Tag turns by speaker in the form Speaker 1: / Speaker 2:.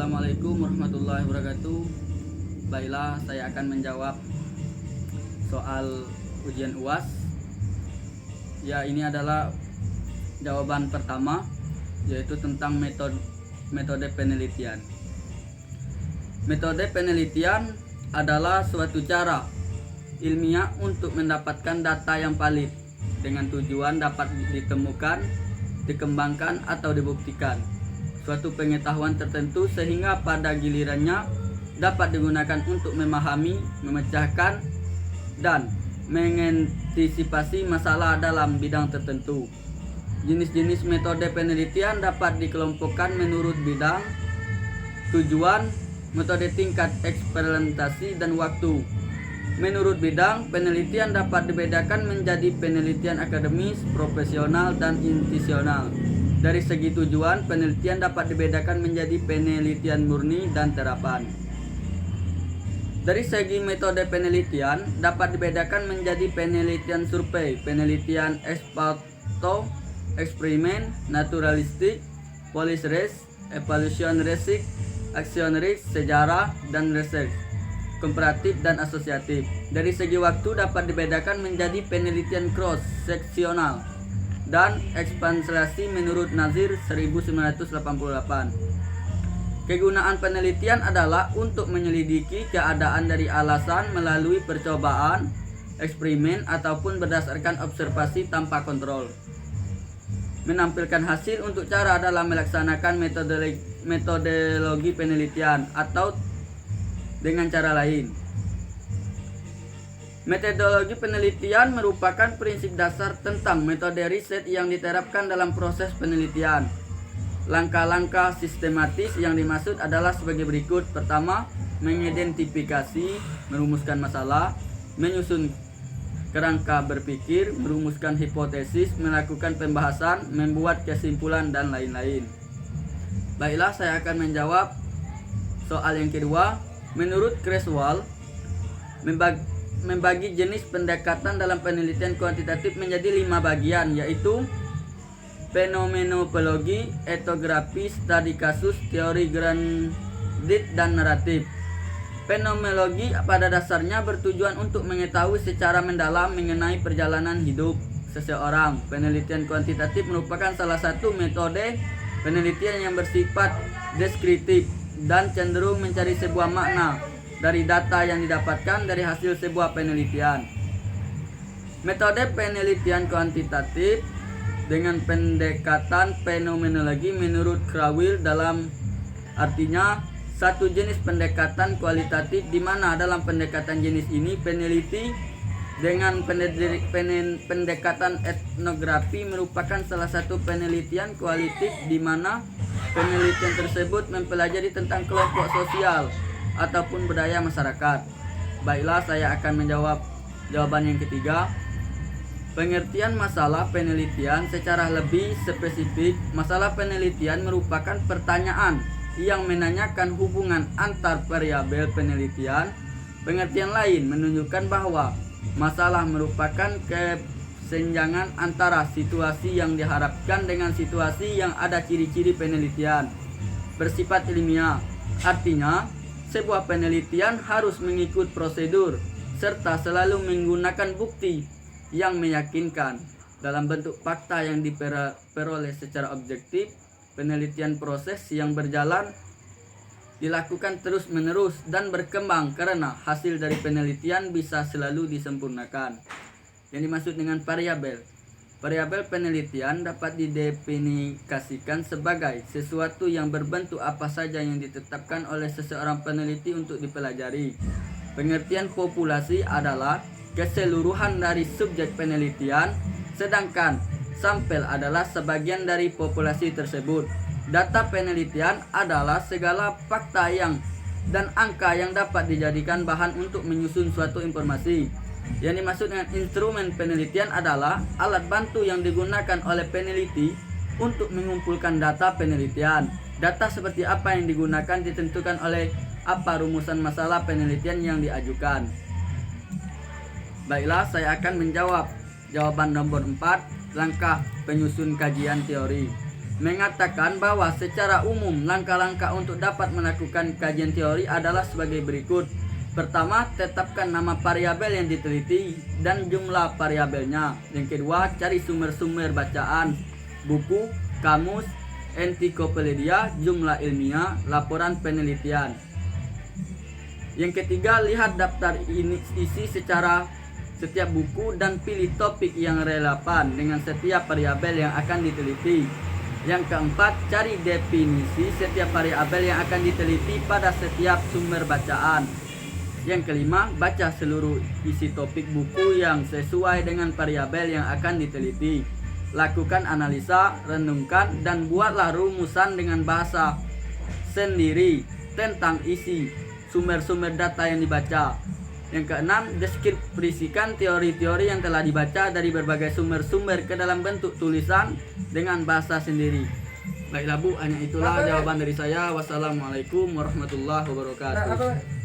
Speaker 1: Assalamualaikum warahmatullahi wabarakatuh. Baiklah, saya akan menjawab soal ujian UAS. Ya, ini adalah jawaban pertama, yaitu tentang metode penelitian. Metode penelitian adalah suatu cara ilmiah untuk mendapatkan data yang valid dengan tujuan dapat ditemukan, dikembangkan atau dibuktikan suatu pengetahuan tertentu sehingga pada gilirannya dapat digunakan untuk memahami, memecahkan, dan mengantisipasi masalah dalam bidang tertentu. Jenis-jenis metode penelitian dapat dikelompokkan menurut bidang, tujuan, metode tingkat eksperimentasi, dan waktu. Menurut bidang, penelitian dapat dibedakan menjadi penelitian akademis, profesional, dan institusional. Dari segi tujuan, penelitian dapat dibedakan menjadi penelitian murni dan terapan. Dari segi metode penelitian, dapat dibedakan menjadi penelitian survei, penelitian eksperimental, eksperimen, naturalistik, policy risk, evaluation risk, action risk, sejarah, dan research, komparatif dan asosiatif. Dari segi waktu dapat dibedakan menjadi penelitian cross-seksional dan ekspansiasi menurut Nazir 1988. Kegunaan penelitian adalah untuk menyelidiki keadaan dari alasan melalui percobaan, eksperimen, ataupun berdasarkan observasi tanpa kontrol. Menampilkan hasil untuk cara dalam melaksanakan metodologi penelitian atau dengan cara lain. Metodologi penelitian merupakan prinsip dasar tentang metode riset yang diterapkan dalam proses penelitian. Langkah-langkah sistematis yang dimaksud adalah sebagai berikut. Pertama, mengidentifikasi, merumuskan masalah, menyusun kerangka berpikir, merumuskan hipotesis, melakukan pembahasan, membuat kesimpulan, dan lain-lain. Baiklah, saya akan menjawab soal yang kedua. Menurut Creswell, membagi jenis pendekatan dalam penelitian kuantitatif menjadi 5 bagian, yaitu fenomenologi, etnografi, studi kasus, teori grounded, dan naratif. Fenomenologi pada dasarnya bertujuan untuk mengetahui secara mendalam mengenai perjalanan hidup seseorang. Penelitian kuantitatif merupakan salah satu metode penelitian yang bersifat deskriptif dan cenderung mencari sebuah makna dari data yang didapatkan dari hasil sebuah penelitian. Metode penelitian kuantitatif dengan pendekatan fenomenologi menurut Creswell dalam artinya satu jenis pendekatan kualitatif di mana dalam pendekatan jenis ini peneliti dengan pendekatan etnografi merupakan salah satu penelitian kualitatif di mana penelitian tersebut mempelajari tentang kelompok sosial ataupun budaya masyarakat. Baiklah, saya akan menjawab jawaban yang ketiga. Pengertian masalah penelitian secara lebih spesifik. Masalah penelitian merupakan pertanyaan yang menanyakan hubungan antar variabel penelitian. Pengertian lain menunjukkan bahwa masalah merupakan kesenjangan antara situasi yang diharapkan dengan situasi yang ada ciri-ciri penelitian bersifat ilmiah. Artinya, sebuah penelitian harus mengikut prosedur serta selalu menggunakan bukti yang meyakinkan dalam bentuk fakta yang diperoleh secara objektif. Penelitian proses yang berjalan dilakukan terus-menerus dan berkembang karena hasil dari penelitian bisa selalu disempurnakan. Yang dimaksud dengan variabel penelitian dapat didefinisikan sebagai sesuatu yang berbentuk apa saja yang ditetapkan oleh seseorang peneliti untuk dipelajari. Pengertian populasi adalah keseluruhan dari subjek penelitian, sedangkan sampel adalah sebagian dari populasi tersebut. Data penelitian adalah segala fakta dan angka yang dapat dijadikan bahan untuk menyusun suatu informasi. Yang dimaksud dengan instrumen penelitian adalah alat bantu yang digunakan oleh peneliti untuk mengumpulkan data penelitian. Data seperti apa yang digunakan ditentukan oleh apa rumusan masalah penelitian yang diajukan. Baiklah, saya akan menjawab jawaban nomor 4, langkah penyusun kajian teori. mengatakan bahwa secara umum langkah-langkah untuk dapat melakukan kajian teori adalah sebagai berikut. Pertama, tetapkan nama variabel yang diteliti dan jumlah variabelnya. Yang kedua, cari sumber-sumber bacaan, buku, kamus, ensiklopedia, jumlah ilmiah, laporan penelitian. Yang ketiga, lihat daftar isi secara setiap buku dan pilih topik yang relevan dengan setiap variabel yang akan diteliti. Yang keempat, cari definisi setiap variabel yang akan diteliti pada setiap sumber bacaan. Yang kelima, baca seluruh isi topik buku yang sesuai dengan variabel yang akan diteliti. Lakukan analisa, renungkan, dan buatlah rumusan dengan bahasa sendiri tentang isi sumber-sumber data yang dibaca. Yang keenam, deskripsikan teori-teori yang telah dibaca dari berbagai sumber-sumber ke dalam bentuk tulisan dengan bahasa sendiri. Baiklah Bu, hanya itulah jawaban dari saya. Wassalamualaikum warahmatullahi wabarakatuh.